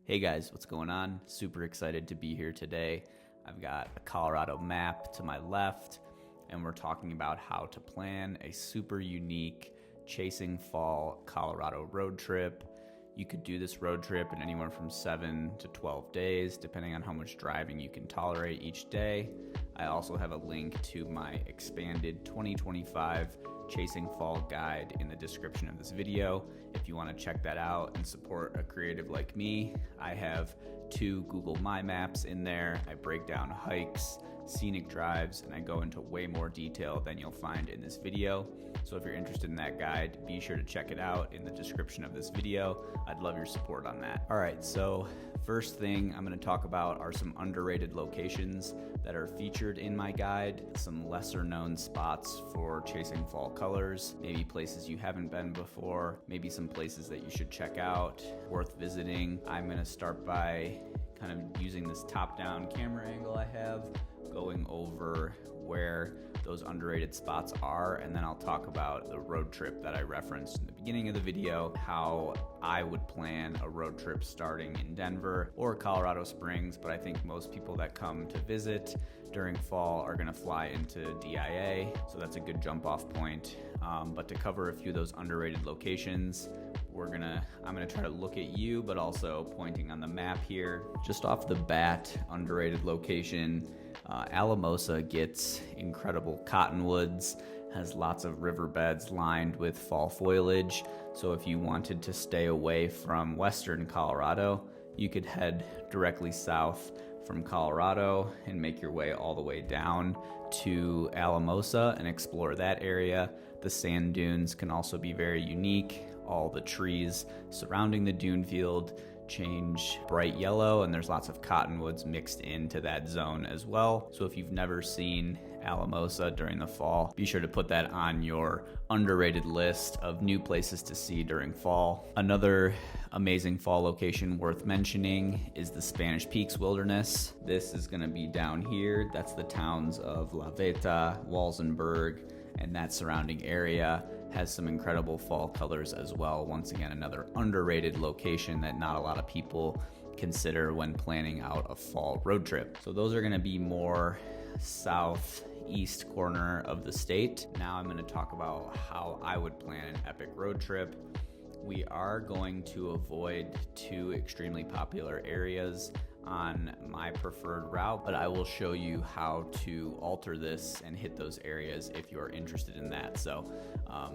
Hey guys, what's going on? Super excited to be here today. I've got a Colorado map to my left, and we're talking about how to plan a super unique Chasing Fall Colorado road trip. You could do this road trip in anywhere from 7 to 12 days, depending on how much driving you can tolerate each day. I also have a link to my expanded 2025 Chasing Fall guide in the description of this video. If you want to check that out and support a creative like me, I have 2 Google My Maps in there. I break down hikes, scenic drives, and I go into way more detail than you'll find in this video. So if you're interested in that guide, be sure to check it out in the description of this video. I'd love your support on that. All right, so first thing I'm going to talk about are some underrated locations that are featured in my guide, some lesser known spots for Chasing Fall colors, maybe places you haven't been before, maybe some places that you should check out, worth visiting. I'm going to start by kind of using this top-down camera angle I have, going over where those underrated spots are, and then I'll talk about the road trip that I referenced in the beginning of the video, how I would plan a road trip starting in Denver or Colorado Springs, but I think most people that come to visit during fall are gonna fly into DIA, so that's a good jump off point. But to cover a few of those underrated locations, I'm gonna try to look at you, but also pointing on the map here. Just off the bat, underrated location, Alamosa gets incredible cottonwoods, has lots of riverbeds lined with fall foliage. So if you wanted to stay away from western Colorado, you could head directly south from Colorado and make your way all the way down to Alamosa and explore that area. The sand dunes can also be very unique. All the trees surrounding the dune field change bright yellow, and there's lots of cottonwoods mixed into that zone as well. So if you've never seen Alamosa during the fall, be sure to put that on your underrated list of new places to see during fall. Another amazing fall location worth mentioning is the Spanish Peaks Wilderness. This is going to be down here. That's the towns of La Veta, Walsenburg, and that surrounding area has some incredible fall colors as well. Once again, another underrated location that not a lot of people consider when planning out a fall road trip. So those are going to be more southeast corner of the state. Now I'm going to talk about how I would plan an epic road trip. We are going to avoid 2 extremely popular areas on my preferred route, but I will show you how to alter this and hit those areas if you're interested in that. So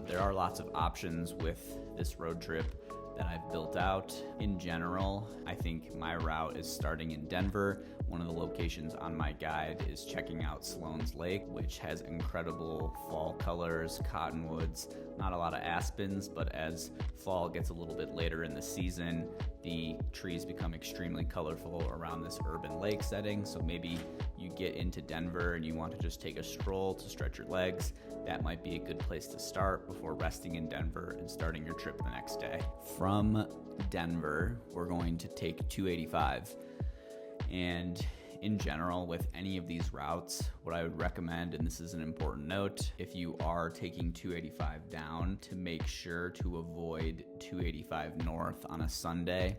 there are lots of options with this road trip that I've built out. In general, I think my route is starting in Denver. One of the locations on my guide is checking out Sloan's Lake, which has incredible fall colors, cottonwoods, not a lot of aspens, but as fall gets a little bit later in the season, the trees become extremely colorful around this urban lake setting. So maybe you get into Denver and you want to just take a stroll to stretch your legs. That might be a good place to start before resting in Denver and starting your trip the next day. From Denver, we're going to take 285. And in general, with any of these routes, what I would recommend, and this is an important note, if you are taking 285 down, to make sure to avoid 285 north on a Sunday.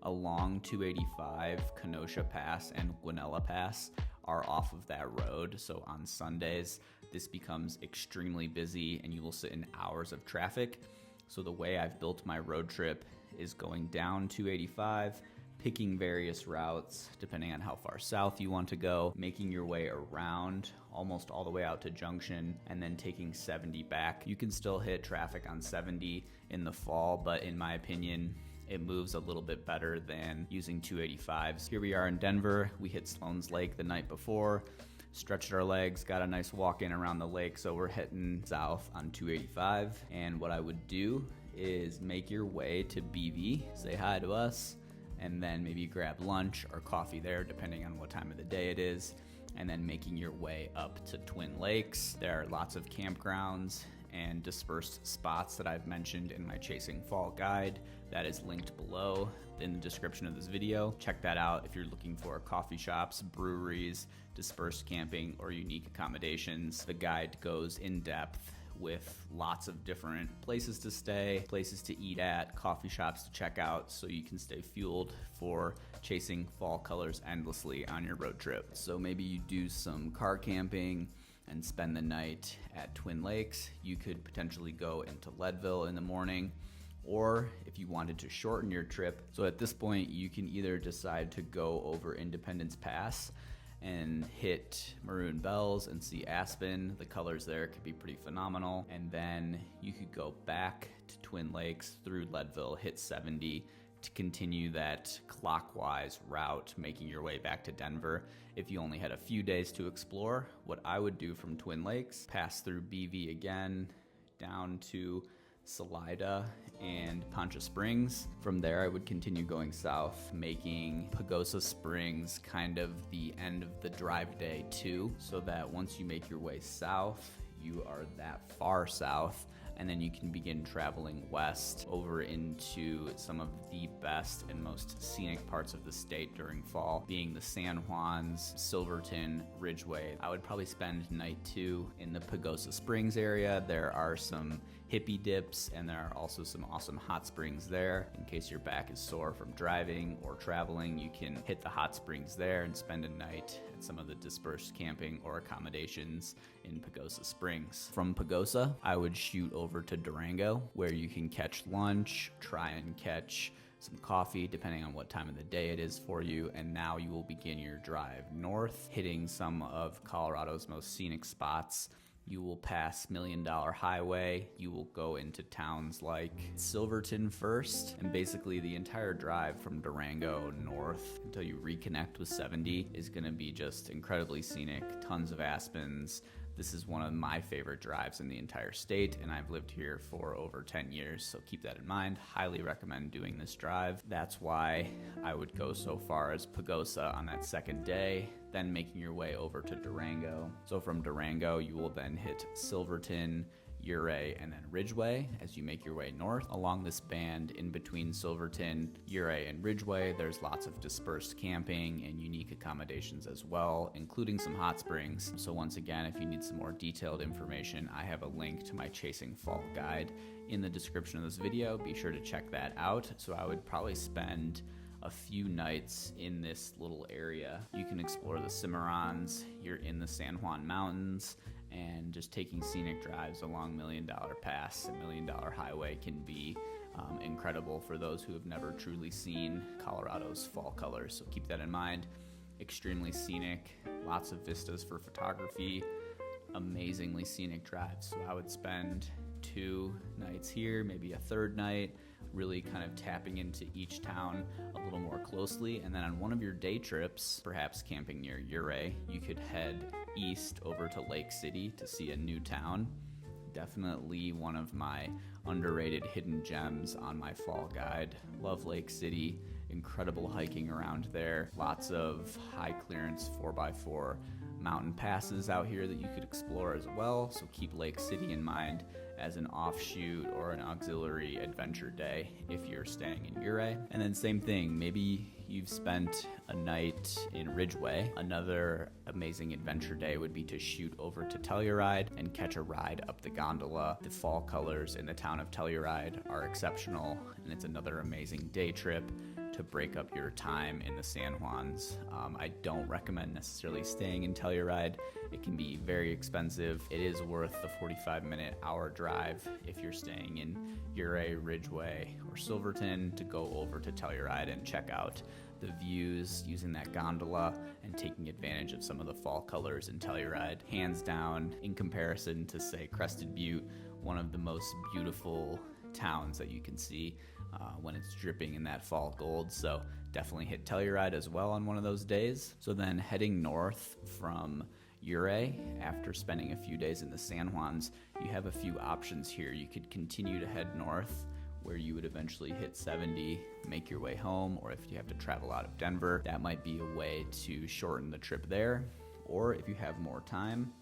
Along 285, Kenosha Pass and Guanella Pass are off of that road. So on Sundays, this becomes extremely busy and you will sit in hours of traffic. So the way I've built my road trip is going down 285, picking various routes depending on how far south you want to go, making your way around almost all the way out to Junction, and then taking 70 back. You can still hit traffic on 70 in the fall, but in my opinion, it moves a little bit better than using 285s. Here we are in Denver. We hit Sloan's Lake the night before, stretched our legs, got a nice walk in around the lake, so we're heading south on 285. And what I would do is make your way to BV, say hi to us, and then maybe grab lunch or coffee there, depending on what time of the day it is, and then making your way up to Twin Lakes. There are lots of campgrounds and dispersed spots that I've mentioned in my Chasing Fall guide. That is linked below in the description of this video. Check that out if you're looking for coffee shops, breweries, dispersed camping, or unique accommodations. The guide goes in depth with lots of different places to stay, places to eat at, coffee shops to check out, so you can stay fueled for chasing fall colors endlessly on your road trip. So maybe you do some car camping and spend the night at Twin Lakes. You could potentially go into Leadville in the morning, or if you wanted to shorten your trip. So at this point, you can either decide to go over Independence Pass and hit Maroon Bells and see Aspen. The colors there could be pretty phenomenal. And then you could go back to Twin Lakes through Leadville, hit 70 to continue that clockwise route, making your way back to Denver. If you only had a few days to explore, what I would do from Twin Lakes, pass through BV again, down to Salida and Poncha Springs. From there, I would continue going south, making Pagosa Springs kind of the end of the drive day too, so that once you make your way south, you are that far south, and then you can begin traveling west over into some of the best and most scenic parts of the state during fall, being the San Juans, Silverton, Ridgeway. I would probably spend night 2 in the Pagosa Springs area. There are some hippie dips, and there are also some awesome hot springs there. In case your back is sore from driving or traveling, you can hit the hot springs there and spend a night at some of the dispersed camping or accommodations in Pagosa Springs. From Pagosa, I would shoot over to Durango, where you can catch lunch, try and catch some coffee, depending on what time of the day it is for you, and now you will begin your drive north, hitting some of Colorado's most scenic spots. You will pass Million Dollar Highway. You will go into towns like Silverton first, and basically the entire drive from Durango north until you reconnect with 70 is going to be just incredibly scenic, tons of aspens. This is one of my favorite drives in the entire state, and I've lived here for over 10 years, so keep that in mind. Highly recommend doing this drive. That's why I would go so far as Pagosa on that second day, then making your way over to Durango. So from Durango, you will then hit Silverton, Ouray, and then Ridgeway as you make your way north. Along this band in between Silverton, Ouray, and Ridgeway, there's lots of dispersed camping and unique accommodations as well, including some hot springs. So once again, if you need some more detailed information, I have a link to my Chasing Fall guide in the description of this video. Be sure to check that out. So I would probably spend a few nights in this little area. You can explore the Cimarrons, you're in the San Juan Mountains, and just taking scenic drives along Million Dollar Pass and Million Dollar Highway can be incredible for those who have never truly seen Colorado's fall colors. So keep that in mind. Extremely scenic, lots of vistas for photography, amazingly scenic drives. So I would spend 2 nights here, maybe a third night, really kind of tapping into each town a little more closely. And then on one of your day trips, perhaps camping near Ouray, you could head east over to Lake City to see a new town. Definitely one of my underrated hidden gems on my fall guide. Love Lake City, incredible hiking around there. Lots of high clearance 4x4 mountain passes out here that you could explore as well. So keep Lake City in mind as an offshoot or an auxiliary adventure day if you're staying in Ouray. And then same thing, maybe you've spent a night in Ridgeway. Another amazing adventure day would be to shoot over to Telluride and catch a ride up the gondola. The fall colors in the town of Telluride are exceptional, and it's another amazing day trip to break up your time in the San Juans. I don't recommend necessarily staying in Telluride. It can be very expensive. It is worth the 45-minute-hour drive if you're staying in Ouray, Ridgeway, or Silverton to go over to Telluride and check out the views using that gondola and taking advantage of some of the fall colors in Telluride. Hands down, in comparison to, say, Crested Butte, one of the most beautiful towns that you can see when it's dripping in that fall gold. So definitely hit Telluride as well on one of those days. So then heading north from Ouray, after spending a few days in the San Juans, you have a few options here. You could continue to head north, where you would eventually hit 70, make your way home, or if you have to travel out of Denver, that might be a way to shorten the trip there. Or if you have more time,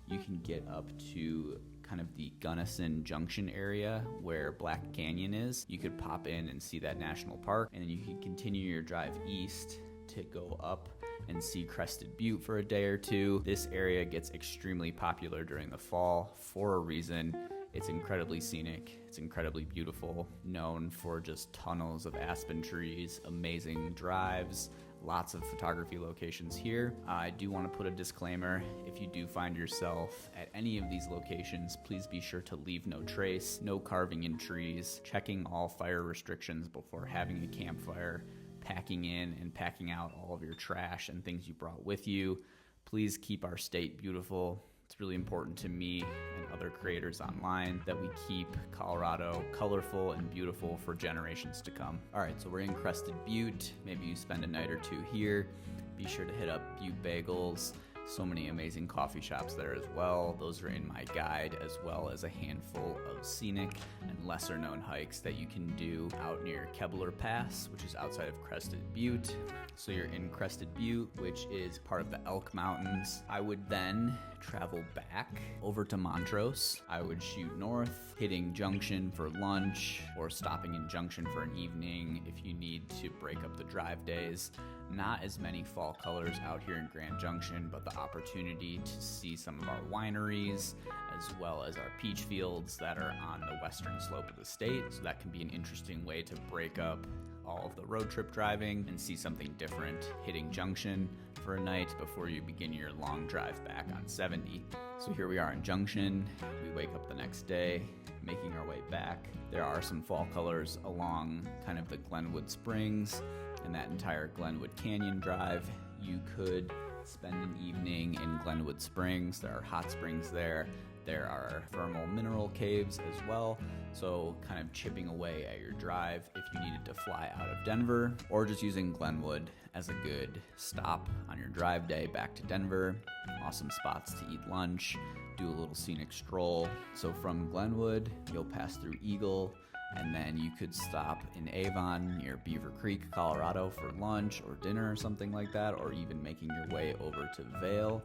you can get up to kind of the Gunnison Junction area where Black Canyon is. You could pop in and see that national park, and then you can continue your drive east to go up and see Crested Butte for a day or two. This area gets extremely popular during the fall for a reason. It's incredibly scenic, it's incredibly beautiful, known for just tunnels of aspen trees, amazing drives, lots of photography locations here. I do want to put a disclaimer: if you do find yourself at any of these locations, please be sure to leave no trace, no carving in trees, checking all fire restrictions before having a campfire, packing in and packing out all of your trash and things you brought with you. Please keep our state beautiful. It's really important to me and other creators online that we keep Colorado colorful and beautiful for generations to come. All right, so we're in Crested Butte. Maybe you spend a night or two here. Be sure to hit up Butte Bagels. So many amazing coffee shops there as well. Those are in my guide, as well as a handful of scenic and lesser known hikes that you can do out near Kebler Pass, which is outside of Crested Butte. So you're in Crested Butte, which is part of the Elk Mountains. I would then travel back over to Montrose. I would shoot north, hitting Junction for lunch, or stopping in Junction for an evening if you need to break up the drive days. Not as many fall colors out here in Grand Junction, but the opportunity to see some of our wineries, as well as our peach fields that are on the western slope of the state. So that can be an interesting way to break up all of the road trip driving and see something different, hitting Junction for a night before you begin your long drive back on 70. So here we are in Junction. We wake up the next day, making our way back. There are some fall colors along kind of the Glenwood Springs and that entire Glenwood Canyon drive. You could spend an evening in Glenwood Springs. There are hot springs there. There are thermal mineral caves as well. So kind of chipping away at your drive if you needed to fly out of Denver, or just using Glenwood as a good stop on your drive day back to Denver. Awesome spots to eat lunch, do a little scenic stroll. So from Glenwood, you'll pass through Eagle, and then you could stop in Avon near Beaver Creek, Colorado for lunch or dinner or something like that, or even making your way over to Vail.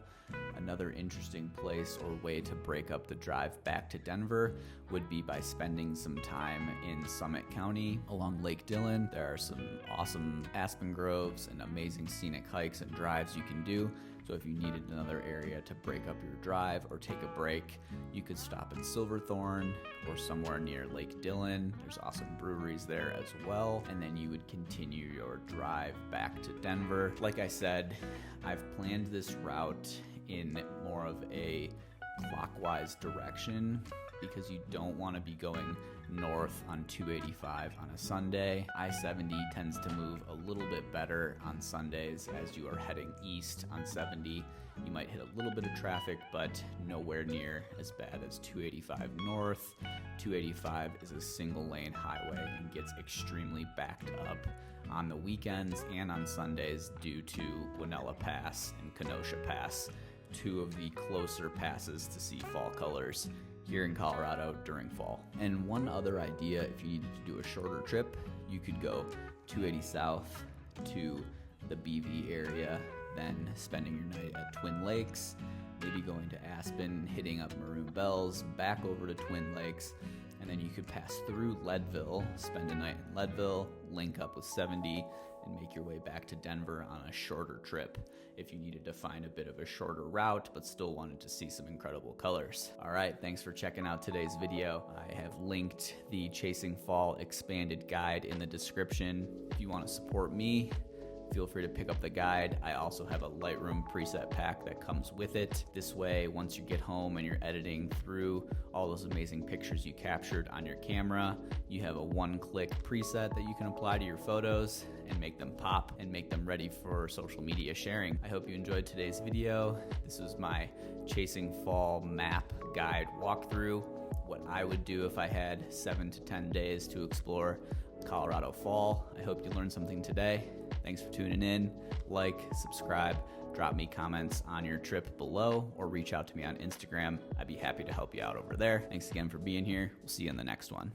Another interesting place or way to break up the drive back to Denver would be by spending some time in Summit County along Lake Dillon. There are some awesome aspen groves and amazing scenic hikes and drives you can do. So if you needed another area to break up your drive or take a break, you could stop in Silverthorne or somewhere near Lake Dillon. There's awesome breweries there as well. And then you would continue your drive back to Denver. Like I said, I've planned this route in more of a clockwise direction because you don't want to be going north on 285 on a Sunday. I-70 tends to move a little bit better on Sundays as you are heading east on 70. You might hit a little bit of traffic, but nowhere near as bad as 285 north. 285 is a single lane highway and gets extremely backed up on the weekends and on Sundays due to Winella Pass and Kenosha Pass, two of the closer passes to see fall colors here in Colorado during fall. And one other idea, if you needed to do a shorter trip, you could go 280 south to the BV area, then spending your night at Twin Lakes, maybe going to Aspen, hitting up Maroon Bells, back over to Twin Lakes, and then you could pass through Leadville, spend a night in Leadville, link up with 70, and make your way back to Denver on a shorter trip if you needed to find a bit of a shorter route but still wanted to see some incredible colors. All right, thanks for checking out today's video. I have linked the Chasing Fall expanded guide in the description. If you want to support me, feel free to pick up the guide. I also have a Lightroom preset pack that comes with it. This way, once you get home and you're editing through all those amazing pictures you captured on your camera, you have a one-click preset that you can apply to your photos and make them pop and make them ready for social media sharing. I hope you enjoyed today's video. This was my Chasing Fall map guide walkthrough, what I would do if I had 7 to 10 days to explore Colorado fall. I hope you learned something today. Thanks for tuning in. Like, subscribe, drop me comments on your trip below, or reach out to me on Instagram. I'd be happy to help you out over there. Thanks again for being here. We'll see you in the next one.